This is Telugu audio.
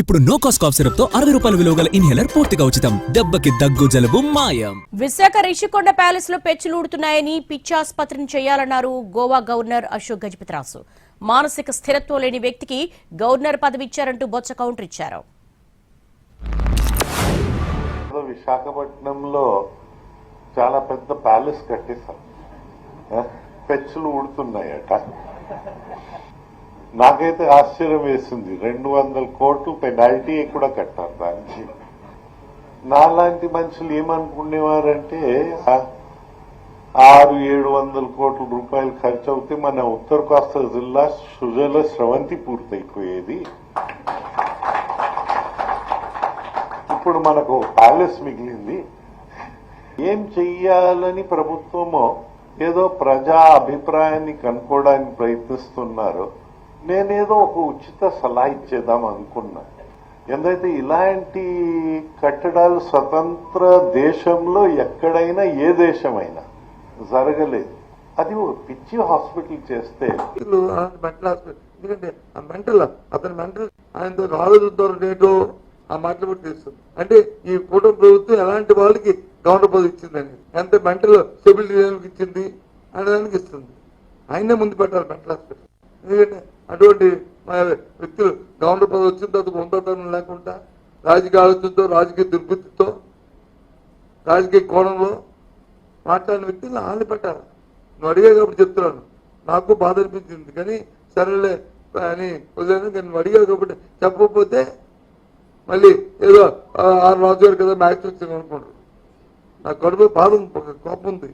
ఇప్పుడు నో కాస్ట్ కాఫ్ సిరప్ తో 60 రూపాయల విలువ గల ఇన్హేలర్ పూర్తిగా ఉచితం. దెబ్బకి దగ్గు జలుబు మాయం. విశాఖ రిషికొండ ప్యాలెస్ లో పెచ్చులూడుతున్నాయని పిచ్చాసుపత్రిని చేయాలన్నారు గోవా గవర్నర్ అశోక్ గజపతిరాజు. మానసిక స్థిరత్వం లేని వ్యక్తికి గవర్నర్ పదవి ఇచ్చారంటూ బొత్స కౌంటర్ ఇచ్చారు. విశాఖపట్నంలో చాలా పెద్ద ప్యాలెస్ కట్టేశారు, పెచ్చులు ఊడుతున్నాయట. నాకైతే ఆశ్చర్యం వేసింది. 200 కోట్లు పెనాల్టీ కూడా కట్టారు దానికి. నాలాంటి మనుషులు ఏమనుకునేవారంటే 600-700 కోట్ల రూపాయలు ఖర్చు అవుతే మన ఉత్తర కోస్తా జిల్లా సుజల స్రవంతి పూర్తయిపోయేది. ఇప్పుడు మనకు ప్యాలెస్ మిగిలింది. ఏం చెయ్యాలని ప్రభుత్వమో ఏదో ప్రజా అభిప్రాయాన్ని కనుక్కోవడానికి ప్రయత్నిస్తున్నారు. నేనేదో ఒక ఉచిత సలహా ఇచ్చేద్దాం అనుకున్నా. ఎందుకంటే ఇలాంటి కట్టడాలు స్వతంత్ర దేశంలో ఎక్కడైనా ఏ దేశమైనా జరగలేదు. అది ఒక పిచ్చి హాస్పిటల్ చేస్తే అతని మెంటల్ ఆయనతో ఆలోచనతో ఆ మాటలు కూడా తీస్తుంది. అంటే ఈ కూటమి ప్రభుత్వం ఎలాంటి వాళ్ళకి గవర్నర్ పదవి ఇచ్చిందని, ఎంత మెంటల్ స్టెబిలిటీ ఇచ్చింది అనే దానికి ఇస్తుంది. ఆయనే ముందు పెట్టాలి మెంటల్ హాస్పిటల్. ఎందుకంటే అటువంటి వ్యక్తులు గవర్నర్ పదవి వచ్చిన తర్వాత ఉందతనం లేకుండా రాజకీయ ఆలోచనతో, రాజకీయ దుర్బుద్ధితో, రాజకీయ కోణంలో మాట్లాడిన వ్యక్తులు ఆని పెట్టాలి. నువ్వు అడిగా కాబట్టి చెప్తున్నాను. నాకు బాధ అనిపించింది కానీ సరేలే అని వదిలేను. కానీ నువ్వు అడిగా కాబట్టి చెప్పకపోతే మళ్ళీ ఏదో 6 రాజు గారు కదా మ్యాచ్ వచ్చింది అనుకుంటారు. నాకు కడుపు బాధ ఉంది, కోపం ఉంది.